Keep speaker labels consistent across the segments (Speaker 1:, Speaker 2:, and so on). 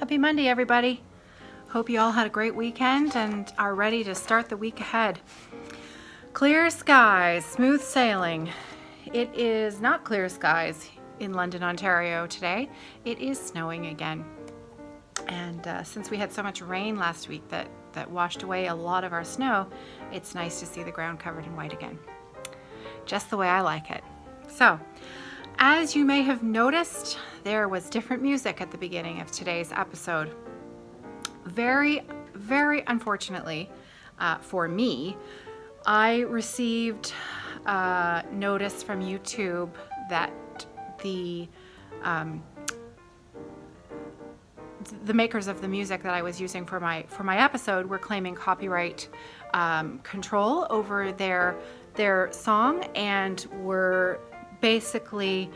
Speaker 1: Happy Monday, everybody. Hope you all had a great weekend and are ready to start the week ahead. Clear skies, smooth sailing. It is not clear skies in London, Ontario today. It is snowing again. And since we had so much rain last week that washed away a lot of our snow, it's nice to see the ground covered in white again. Just the way I like it. So, as you may have noticed, there was different music at the beginning of today's episode. Very, very unfortunately for me, I received notice from YouTube that the makers of the music that I was using for my episode were claiming copyright control over their song, and were basically,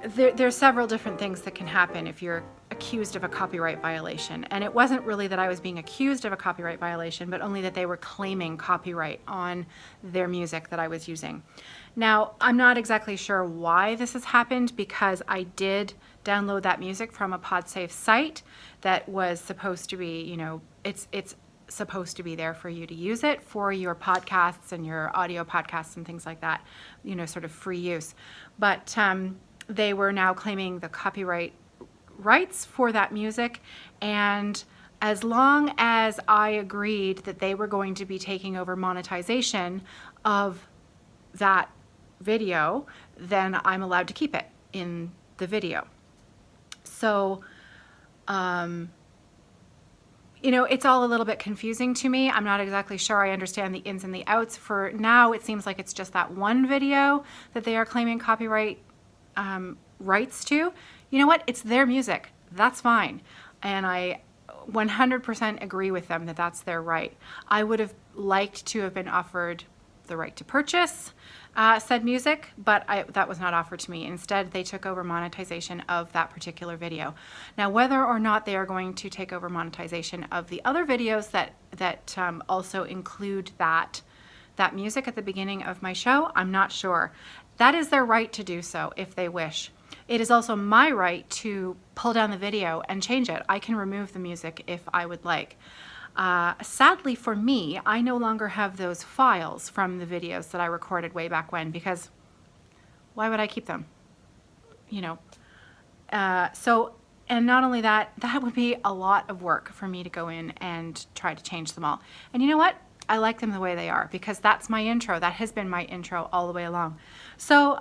Speaker 1: there's several different things that can happen if you're accused of a copyright violation. And it wasn't really that I was being accused of a copyright violation, but only that they were claiming copyright on their music that I was using. Now, I'm not exactly sure why this has happened, because I did download that music from a PodSafe site that was supposed to be, you know, it's supposed to be there for you to use it for your podcasts and your audio podcasts and things like that, you know, sort of free use. But they were now claiming the copyright rights for that music, and as long as I agreed that they were going to be taking over monetization of that video, then I'm allowed to keep it in the video. So you know, it's all a little bit confusing to me. I'm not exactly sure I understand the ins and the outs. For now, it seems like it's just that one video that they are claiming copyright rights to. You know what? It's their music. That's fine. And I 100% agree with them that that's their right. I would have liked to have been offered the right to purchase said music, but that was not offered to me. Instead, they took over monetization of that particular video. Now, whether or not they are going to take over monetization of the other videos that also include that music at the beginning of my show, I'm not sure. That is their right to do so if they wish. It is also my right to pull down the video and change it. I can remove the music if I would like. Sadly for me, I no longer have those files from the videos that I recorded way back when, because why would I keep them? You know, and not only that, that would be a lot of work for me to go in and try to change them all. And you know what? I like them the way they are, because that's my intro. That has been my intro all the way along. So,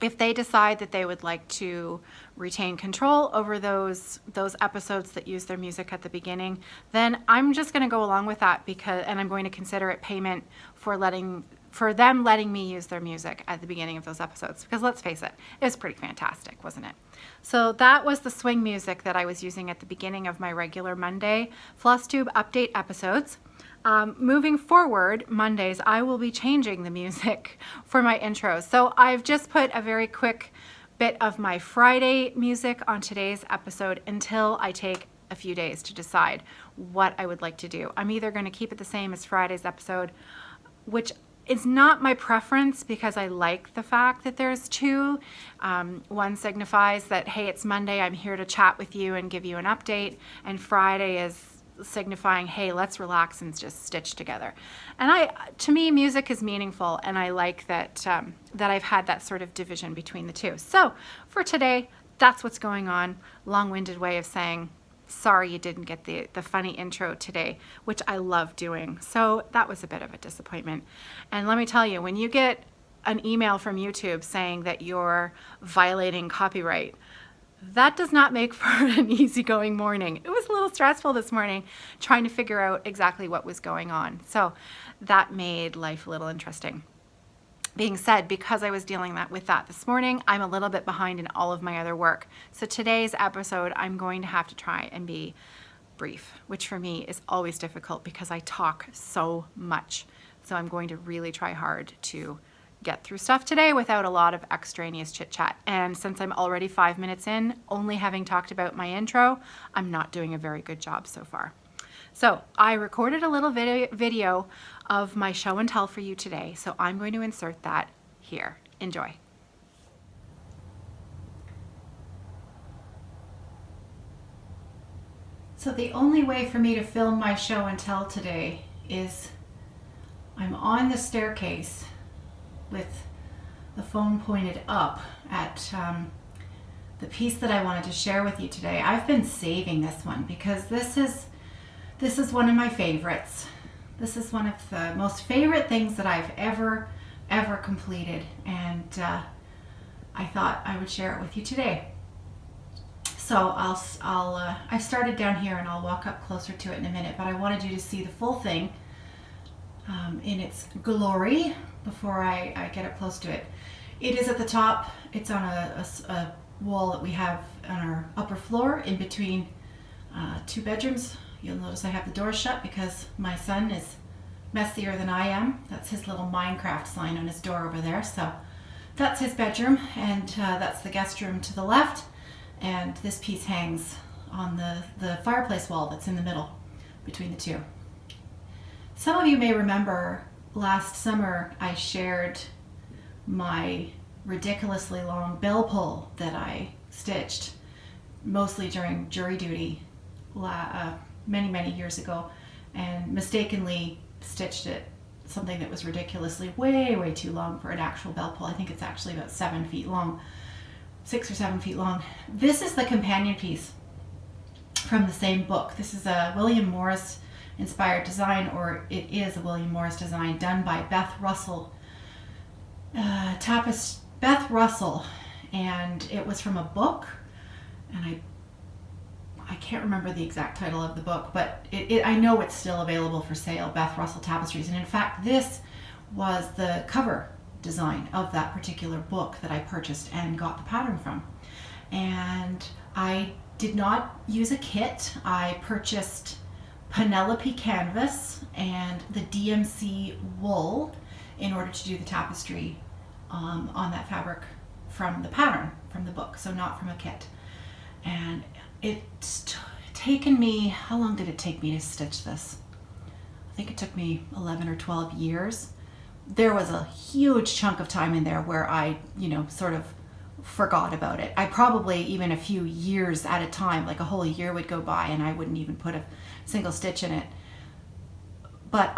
Speaker 1: if they decide that they would like to retain control over those episodes that use their music at the beginning, then I'm just going to go along with that, and I'm going to consider it payment for them letting me use their music at the beginning of those episodes. Because let's face it, it was pretty fantastic, wasn't it? So that was the swing music that I was using at the beginning of my regular Monday Flosstube update episodes. Moving forward, Mondays, I will be changing the music for my intros. So I've just put a very quick bit of my Friday music on today's episode until I take a few days to decide what I would like to do. I'm either going to keep it the same as Friday's episode, which is not my preference, because I like the fact that there's two. One signifies that, hey, it's Monday, I'm here to chat with you and give you an update, and Friday is signifying, hey, let's relax and just stitch together. And to me, music is meaningful, and I like that I've had that sort of division between the two. So for today, that's what's going on. Long-winded way of saying, sorry you didn't get the funny intro today, which I love doing. So that was a bit of a disappointment. And let me tell you, when you get an email from YouTube saying that you're violating copyright, that does not make for an easygoing morning. It was a little stressful this morning trying to figure out exactly what was going on. So that made life a little interesting. Being said, because I was dealing with that this morning, I'm a little bit behind in all of my other work. So today's episode, I'm going to have to try and be brief, which for me is always difficult because I talk so much. So I'm going to really try hard to get through stuff today without a lot of extraneous chit chat. And since I'm already 5 minutes in, only having talked about my intro, I'm not doing a very good job so far. So I recorded a little video of my show and tell for you today. So I'm going to insert that here. Enjoy. So the only way for me to film my show and tell today is I'm on the staircase with the phone pointed up at the piece that I wanted to share with you today. I've been saving this one because this is one of my favorites. This is one of the most favorite things that I've ever completed, and I thought I would share it with you today. So I've started down here and I'll walk up closer to it in a minute, but I wanted you to see the full thing in its glory before I get up close to it. It is at the top. It's on a wall that we have on our upper floor in between two bedrooms. You'll notice I have the door shut because my son is messier than I am. That's his little Minecraft sign on his door over there. So that's his bedroom, and that's the guest room to the left. And this piece hangs on the fireplace wall that's in the middle between the two. Some of you may remember last summer I shared my ridiculously long bell pull that I stitched mostly during jury duty many years ago, and mistakenly stitched it something that was ridiculously way too long for an actual bell pull. I think it's actually about 7 feet long. 6 or 7 feet long. This is the companion piece from the same book. This is a William Morris inspired design, or it is a William Morris design done by Beth Russell, Beth Russell, and it was from a book, and I can't remember the exact title of the book, but I know it's still available for sale, Beth Russell Tapestries, and in fact this was the cover design of that particular book that I purchased and got the pattern from. And I did not use a kit. I purchased Penelope canvas and the DMC wool in order to do the tapestry on that fabric from the pattern from the book, so not from a kit. And it's taken me, how long did it take me to stitch this? I think it took me 11 or 12 years. There was a huge chunk of time in there where I, sort of forgot about it. I probably, even a few years at a time, like a whole year would go by and I wouldn't even put a single stitch in it. But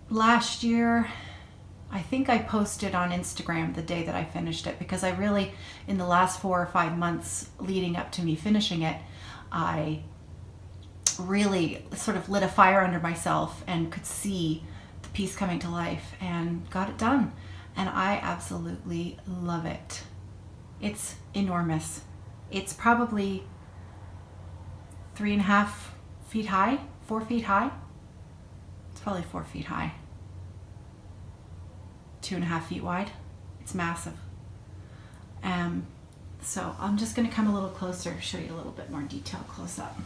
Speaker 1: last year, I think I posted on Instagram the day that I finished it, because I really, in the last 4 or 5 months leading up to me finishing it, I really sort of lit a fire under myself and could see piece coming to life and got it done, and I absolutely love it. It's enormous. It's probably 3.5 feet high, 4 feet high. It's probably 4 feet high, 2.5 feet wide. It's massive. So I'm just going to come a little closer, show you a little bit more detail close up.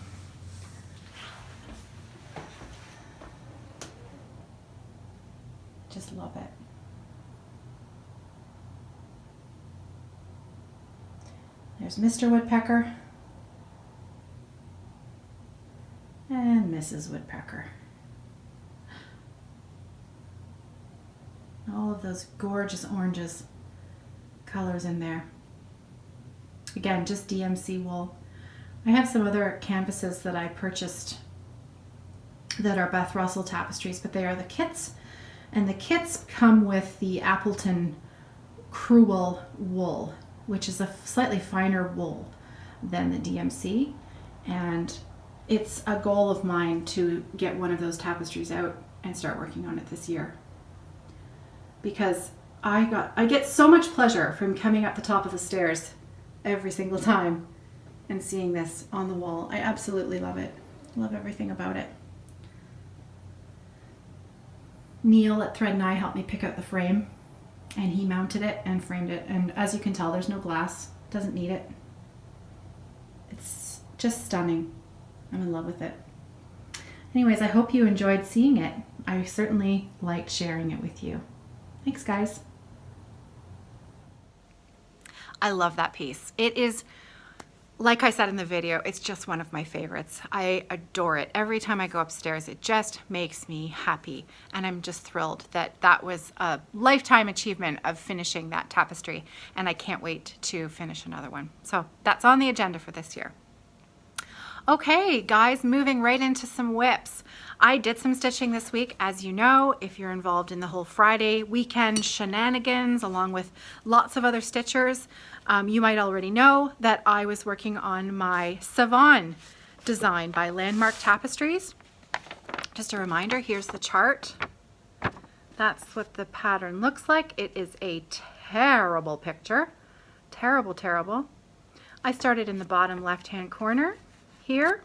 Speaker 1: Just love it. There's Mr. Woodpecker and Mrs. Woodpecker. All of those gorgeous oranges colors in there. Again, just DMC wool. I have some other canvases that I purchased that are Beth Russell tapestries, but they are the kits. And the kits come with the Appleton Crewel wool, which is a slightly finer wool than the DMC. And it's a goal of mine to get one of those tapestries out and start working on it this year. Because I get so much pleasure from coming up the top of the stairs every single time and seeing this on the wall. I absolutely love it. Love everything about it. Neil at Thread and I helped me pick out the frame, and he mounted it and framed it, and as you can tell, there's no glass. Doesn't need it. It's just stunning. I'm in love with it. Anyways, I hope you enjoyed seeing it. I certainly liked sharing it with you. Thanks, guys. I love that piece. It is, like I said in the video, it's just one of my favorites. I adore it. Every time I go upstairs, it just makes me happy. And I'm just thrilled that that was a lifetime achievement of finishing that tapestry. And I can't wait to finish another one. So that's on the agenda for this year. Okay, guys, moving right into some whips. I did some stitching this week, as you know, if you're involved in the whole Friday weekend shenanigans, along with lots of other stitchers. You might already know that I was working on my Savon design by Landmark Tapestries. Just a reminder, here's the chart. That's what the pattern looks like. It is a terrible picture. Terrible, terrible. I started in the bottom left-hand corner here.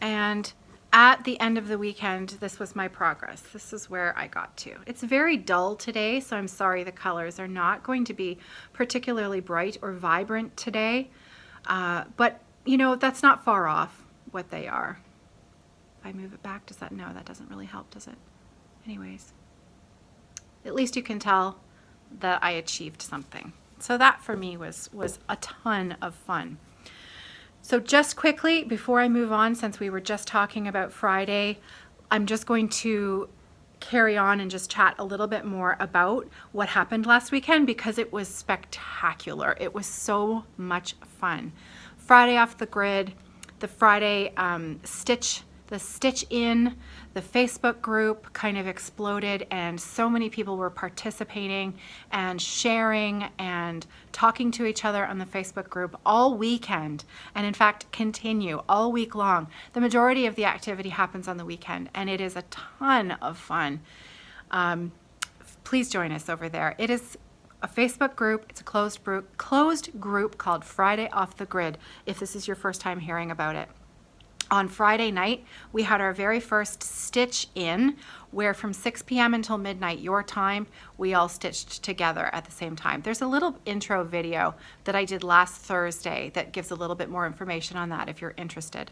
Speaker 1: And at the end of the weekend, this was my progress. This is where I got to. It's very dull today, so I'm sorry the colors are not going to be particularly bright or vibrant today. But, you know, that's not far off what they are. If I move it back, does that? No, that doesn't really help, does it? Anyways, at least you can tell that I achieved something. So that for me was a ton of fun. So just quickly, before I move on, since we were just talking about Friday, I'm just going to carry on and just chat a little bit more about what happened last weekend because it was spectacular. It was so much fun. Friday off the grid, the Friday Stitch in, the Facebook group kind of exploded and so many people were participating and sharing and talking to each other on the Facebook group all weekend, and in fact continue all week long. The majority of the activity happens on the weekend and it is a ton of fun. Please join us over there. It is a Facebook group. It's a closed group called Friday Off the Grid, if this is your first time hearing about it. On Friday night, we had our very first stitch in, where from 6 p.m. until midnight your time, we all stitched together at the same time. There's a little intro video that I did last Thursday that gives a little bit more information on that if you're interested.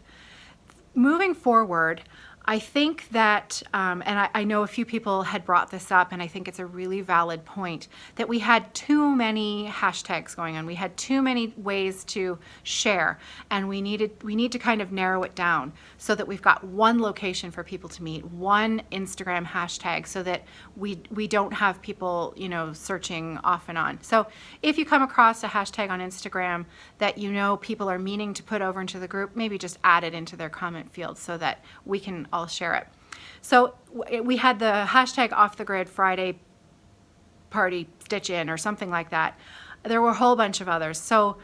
Speaker 1: Moving forward, I think that, and I know a few people had brought this up, and I think it's a really valid point, that we had too many hashtags going on. We had too many ways to share, and we need to kind of narrow it down so that we've got one location for people to meet, one Instagram hashtag, so that we don't have people, you know, searching off and on. So if you come across a hashtag on Instagram that you know people are meaning to put over into the group, maybe just add it into their comment field so that we can all share it. So we had the hashtag Off the Grid Friday Party Stitch In or something like that. There were a whole bunch of others. So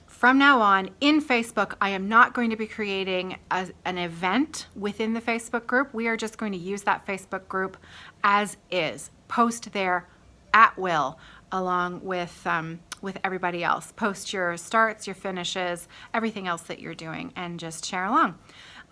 Speaker 1: from now on in Facebook, I am not going to be creating an event within the Facebook group. We are just going to use that Facebook group as is. Post there at will along with everybody else. Post your starts, your finishes, everything else that you're doing, and just share along.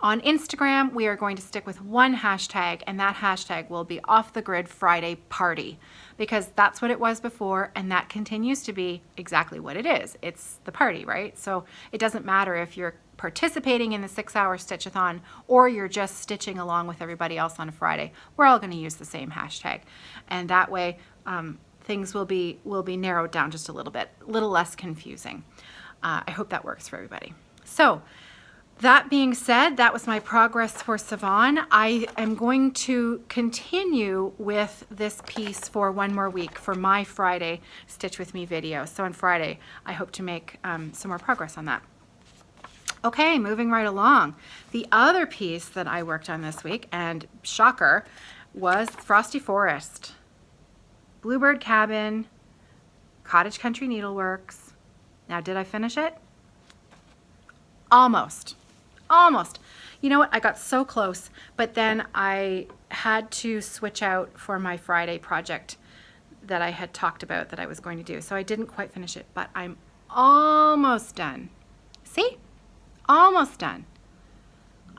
Speaker 1: On Instagram, we are going to stick with one hashtag, and that hashtag will be Off the Grid Friday Party, because that's what it was before, and that continues to be exactly what it is. It's the party, right? So it doesn't matter if you're participating in the 6-hour stitch-a-thon or you're just stitching along with everybody else on a Friday. We're all going to use the same hashtag, and that way things will be narrowed down just a little bit, a little less confusing. I hope that works for everybody. So that being said, that was my progress for Savon. I am going to continue with this piece for one more week for my Friday Stitch With Me video. So on Friday, I hope to make some more progress on that. Okay, moving right along. The other piece that I worked on this week, and shocker, was Frosty Forest. Bluebird Cabin, Cottage Country Needleworks. Now, did I finish it? Almost. Almost. You know what? I got so close, but then I had to switch out for my Friday project that I had talked about that I was going to do. So I didn't quite finish it, but I'm almost done. See? Almost done.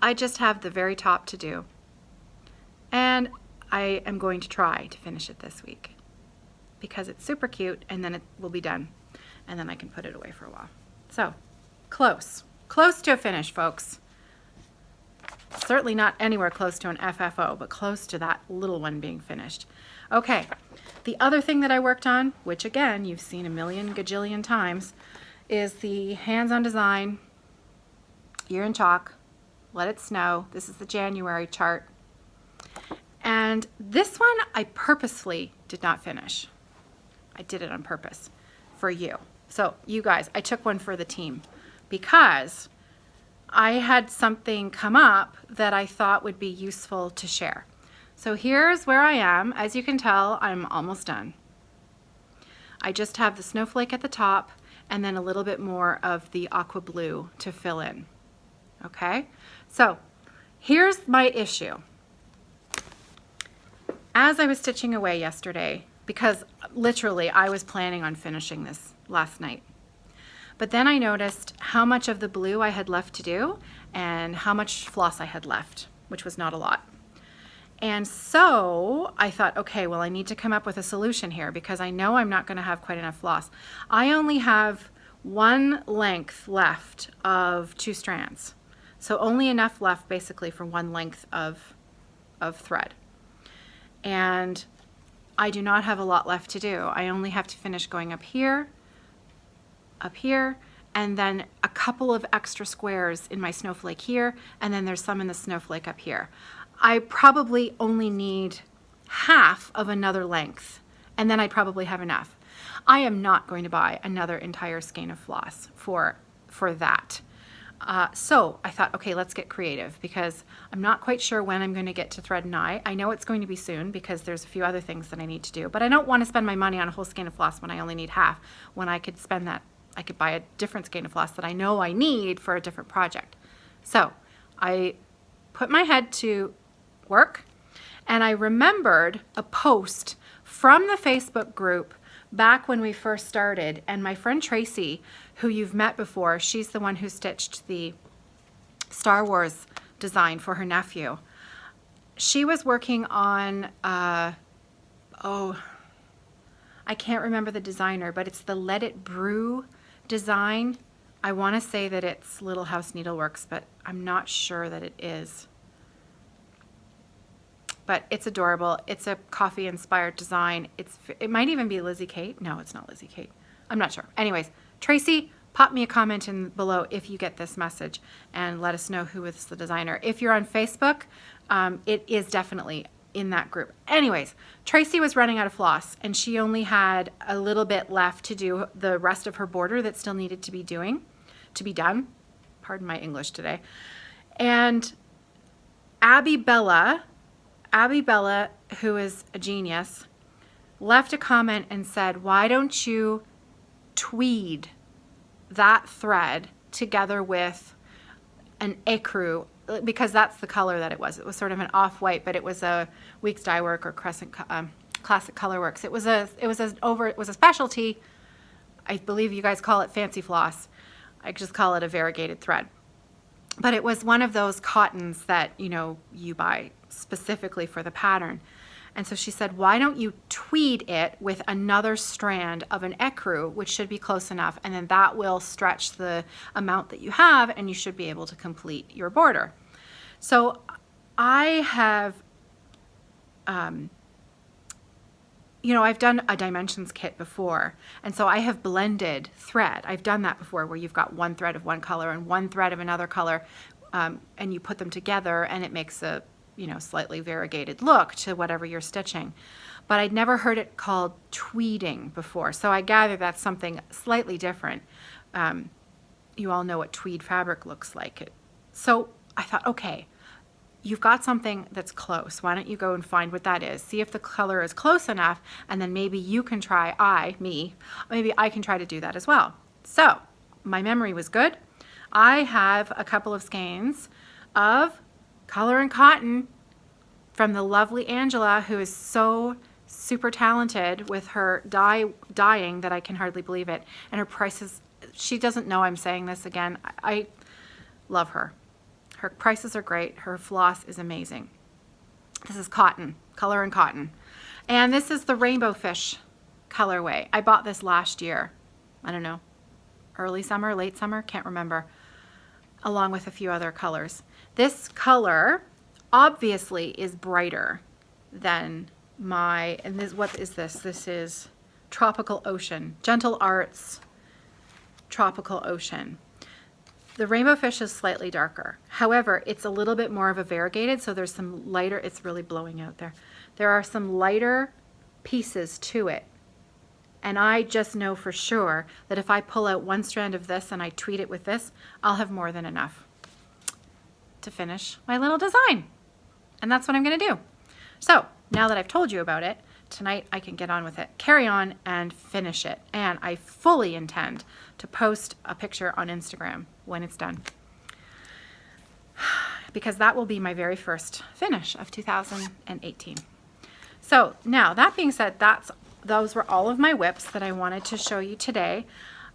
Speaker 1: I just have the very top to do. And I am going to try to finish it this week because it's super cute, and then it will be done. And then I can put it away for a while. So, close. Close to a finish, folks. Certainly not anywhere close to an FFO, but close to that little one being finished. Okay, the other thing that I worked on, which again, you've seen a million gajillion times, is the hands-on design, year in chalk, let it snow. This is the January chart. And this one I purposefully did not finish. I did it on purpose for you. So you guys, I took one for the team because I had something come up that I thought would be useful to share. So here's where I am. As you can tell, I'm almost done. I just have the snowflake at the top and then a little bit more of the aqua blue to fill in. Okay, so here's my issue. As I was stitching away yesterday, because literally I was planning on finishing this last night, but then I noticed how much of the blue I had left to do and how much floss I had left, which was not a lot. And so I thought, okay, well, I need to come up with a solution here because I know I'm not going to have quite enough floss. I only have one length left of 2 strands. So only enough left basically for one length of thread. And I do not have a lot left to do. I only have to finish going up here, and then a couple of extra squares in my snowflake here, and then there's some in the snowflake up here. I probably only need half of another length, and then I'd probably have enough. I am not going to buy another entire skein of floss for that. So I thought, okay, let's get creative because I'm not quite sure when I'm going to get to thread and eye. I know it's going to be soon because there's a few other things that I need to do, but I don't want to spend my money on a whole skein of floss when I only need half, when I could spend that, I could buy a different skein of floss that I know I need for a different project. So I put my head to work and I remembered a post from the Facebook group back when we first started, and my friend Tracy, who you've met before, she's the one who stitched the Star Wars design for her nephew. She was working on, I can't remember the designer, but it's the Let It Brew design. I want to say that it's Little House Needleworks, but I'm not sure that it is. But it's adorable. It's a coffee-inspired design. It might even be Lizzie Kate. No, it's not Lizzie Kate. I'm not sure. Anyways, Tracy, pop me a comment in below if you get this message and let us know who is the designer. If you're on Facebook, it is definitely in that group. Anyways, Tracy was running out of floss and she only had a little bit left to do the rest of her border that still needed to be done. Pardon my English today. And Abby Bella, who is a genius, left a comment and said, why don't you tweed that thread together with an ecru, because that's the color that it was. It was sort of an off-white, but it was a Weeks Dye Work or Crescent Classic Colorworks. It was a specialty. I believe you guys call it fancy floss. I just call it a variegated thread. But it was one of those cottons that, you know, you buy specifically for the pattern. And so she said, why don't you tweed it with another strand of an ecru, which should be close enough, and then that will stretch the amount that you have and you should be able to complete your border. So I have, you know, I've done a dimensions kit before, and so I have blended thread. I've done that before where you've got one thread of one color and one thread of another color, and you put them together and it makes a, you know, slightly variegated look to whatever you're stitching. But I'd never heard it called tweeding before, so I gather that's something slightly different. You all know what tweed fabric looks like. So I thought, okay, you've got something that's close. Why don't you go and find what that is? See if the color is close enough, and then maybe you can try, maybe I can try to do that as well. So my memory was good. I have a couple of skeins of Color and Cotton from the lovely Angela, who is so super talented with her dyeing that I can hardly believe it. And her prices, she doesn't know I'm saying this again. I love her. Her prices are great. Her floss is amazing. This is cotton, Color and Cotton. And this is the Rainbow Fish colorway. I bought this last year. I don't know, early summer, late summer, can't remember, along with a few other colors. This color obviously is brighter than my, and this, what is this? This is Tropical Ocean, Gentle Arts Tropical Ocean. The Rainbow Fish is slightly darker. However, it's a little bit more of a variegated, so there's some lighter, it's really blowing out there. There are some lighter pieces to it. And I just know for sure that if I pull out one strand of this and I tweed it with this, I'll have more than enough to finish my little design. And that's what I'm gonna do. So now that I've told you about it, tonight I can get on with it, carry on and finish it. And I fully intend to post a picture on Instagram when it's done, because that will be my very first finish of 2018. So now, that being said, those were all of my whips that I wanted to show you today.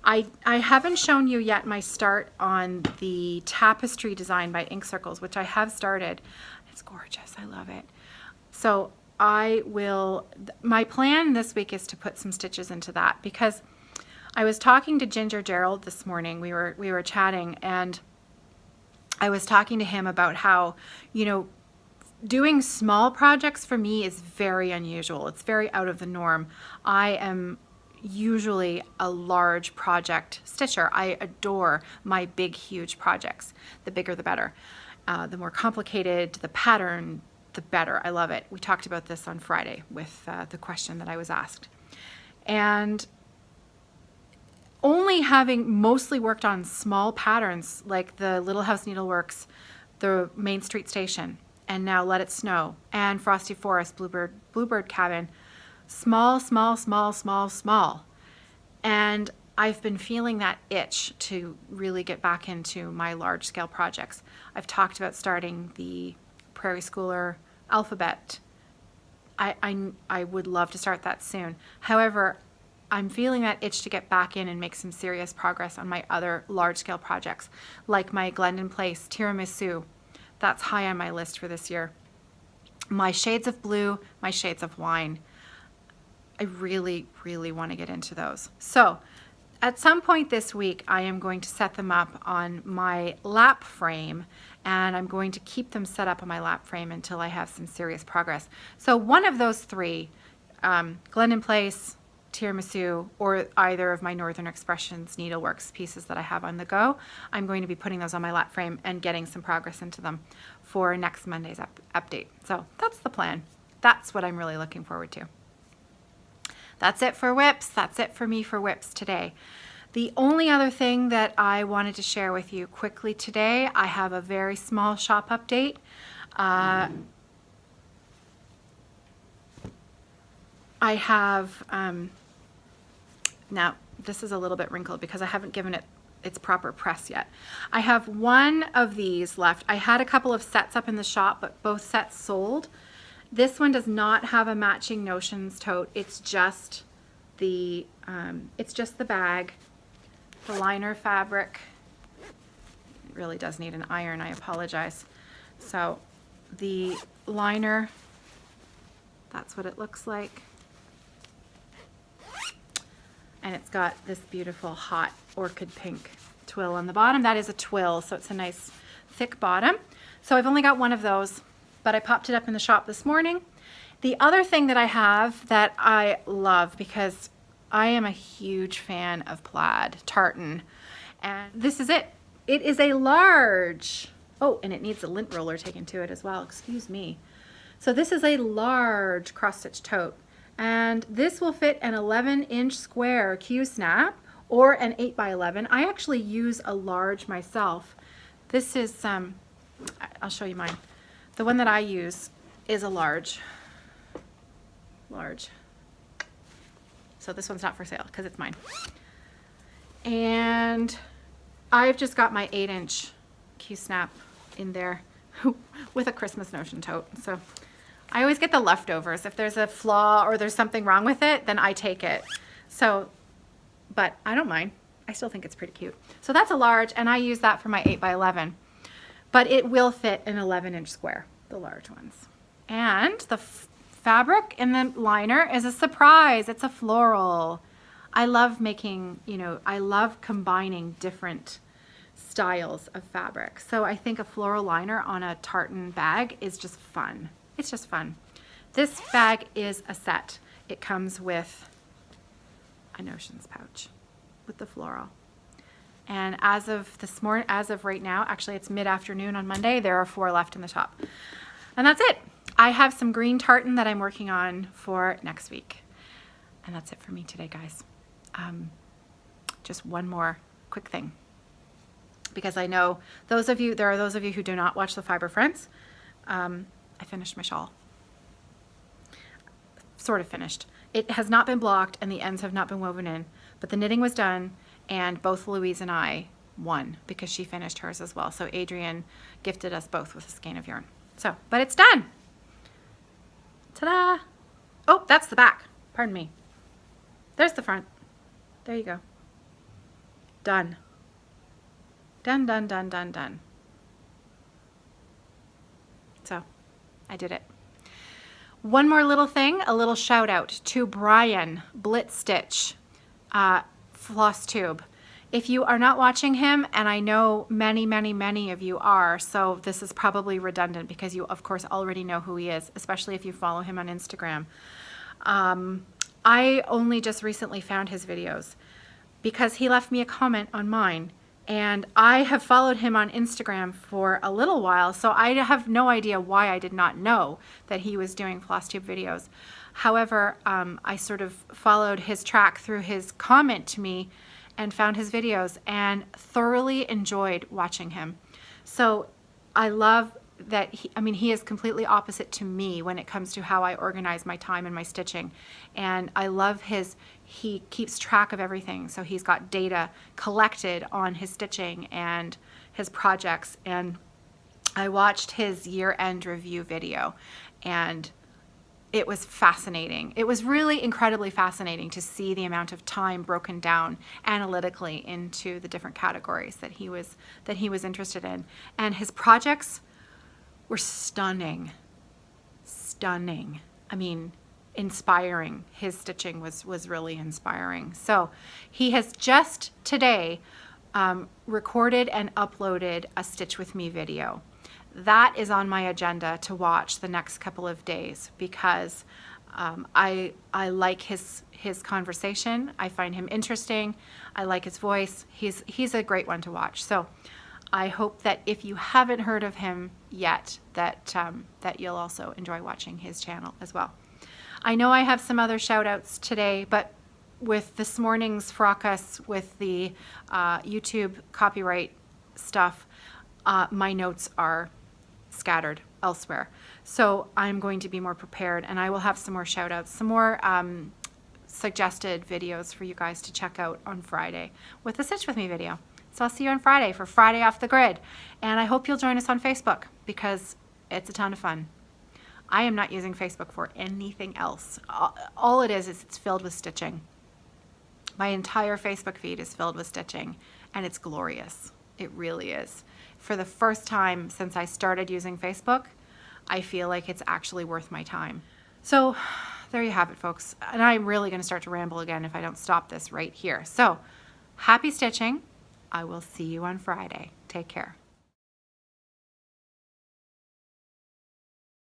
Speaker 1: I haven't shown you yet my start on the tapestry design by Ink Circles, which I have started. It's gorgeous, I love it. So my plan this week is to put some stitches into that, because I was talking to Ginger Gerald this morning. We were chatting, and I was talking to him about how, doing small projects for me is very unusual. It's very out of the norm. I am usually a large project stitcher. I adore my big, huge projects. The bigger, the better. The more complicated the pattern, the better. I love it. We talked about this on Friday with the question that I was asked. And only having mostly worked on small patterns like the Little House Needleworks, the Main Street Station, and now Let It Snow, and Frosty Forest, Bluebird Cabin, small, small, small, small, small. And I've been feeling that itch to really get back into my large scale projects. I've talked about starting the Prairie Schooler alphabet. I would love to start that soon. However, I'm feeling that itch to get back in and make some serious progress on my other large scale projects, like my Glendon Place tiramisu. That's high on my list for this year. My shades of blue, my shades of wine. I really, really want to get into those. So at some point this week, I am going to set them up on my lap frame, and I'm going to keep them set up on my lap frame until I have some serious progress. So one of those three, Glendon Place, tiramisu, or either of my Northern Expressions Needleworks pieces that I have on the go, I'm going to be putting those on my lap frame and getting some progress into them for next Monday's update. So that's the plan. That's what I'm really looking forward to. That's it for whips. That's it for me for whips today. The only other thing that I wanted to share with you quickly today, I have a very small shop update. I have, now this is a little bit wrinkled because I haven't given it its proper press yet. I have one of these left. I had a couple of sets up in the shop, but both sets sold. This one does not have a matching Notions tote. It's just the bag, the liner fabric. It really does need an iron, I apologize. So the liner, that's what it looks like. And it's got this beautiful hot orchid pink twill on the bottom. That is a twill, so it's a nice thick bottom. So I've only got one of those, but I popped it up in the shop this morning. The other thing that I have that I love, because I am a huge fan of plaid tartan, and this is it. It is a large, oh, and it needs a lint roller taken to it as well, excuse me. So this is a large cross-stitch tote, and this will fit an 11-inch square Q-snap or an 8x11. I actually use a large myself. This is, I'll show you mine. The one that I use is a large. So this one's not for sale because it's mine. And I've just got my 8-inch Q-snap in there with a Christmas Notion tote. So I always get the leftovers. If there's a flaw or there's something wrong with it, then I take it. So, but I don't mind. I still think it's pretty cute. So that's a large, and I use that for my 8x11. But it will fit an 11-inch square, the large ones. And the fabric in the liner is a surprise. It's a floral. I love making, I love combining different styles of fabric. So I think a floral liner on a tartan bag is just fun. It's just fun. This bag is a set. It comes with a Notions pouch with the floral. And as of this morning, as of right now, actually it's mid-afternoon on Monday, there are 4 left in the shop. And that's it. I have some green tartan that I'm working on for next week. And that's it for me today, guys. Just one more quick thing, because I know there are those of you who do not watch the Fiber Friends. I finished my shawl. Sort of finished. It has not been blocked and the ends have not been woven in, but the knitting was done, and both Louise and I won because she finished hers as well. So Adrian gifted us both with a skein of yarn. So, but it's done. Ta-da! Oh, that's the back. Pardon me. There's the front. There you go. Done. Done, done, done, done, done. So, I did it. One more little thing, a little shout out to Brian BlitStitch, Flosstube. If you are not watching him, and I know many, many, many of you are, so this is probably redundant because you, of course, already know who he is, especially if you follow him on Instagram. I only just recently found his videos because he left me a comment on mine, and I have followed him on Instagram for a little while, so I have no idea why I did not know that he was doing Flosstube videos. However, I sort of followed his track through his comment to me and found his videos and thoroughly enjoyed watching him. So I love that he is completely opposite to me when it comes to how I organize my time and my stitching. And I love he keeps track of everything. So he's got data collected on his stitching and his projects. And I watched his year-end review video, and it was fascinating. It was really incredibly fascinating to see the amount of time broken down analytically into the different categories that he was interested in. And his projects were stunning. Stunning. I mean, inspiring. His stitching was really inspiring. So he has just today recorded and uploaded a Stitch With Me video. That is on my agenda to watch the next couple of days because I like his conversation. I find him interesting. I like his voice. He's a great one to watch. So I hope that if you haven't heard of him yet, that you'll also enjoy watching his channel as well. I know I have some other shout outs today, but with this morning's fracas with the YouTube copyright stuff, my notes are scattered elsewhere. So I'm going to be more prepared, and I will have some more shout outs, some more suggested videos for you guys to check out on Friday with the Stitch With Me video. So I'll see you on Friday for Friday Off the Grid. And I hope you'll join us on Facebook because it's a ton of fun. I am not using Facebook for anything else. All it is it's filled with stitching. My entire Facebook feed is filled with stitching, and it's glorious. It really is. For the first time since I started using Facebook, I feel like it's actually worth my time. So there you have it, folks. And I'm really going to start to ramble again if I don't stop this right here. So happy stitching. I will see you on Friday. Take care.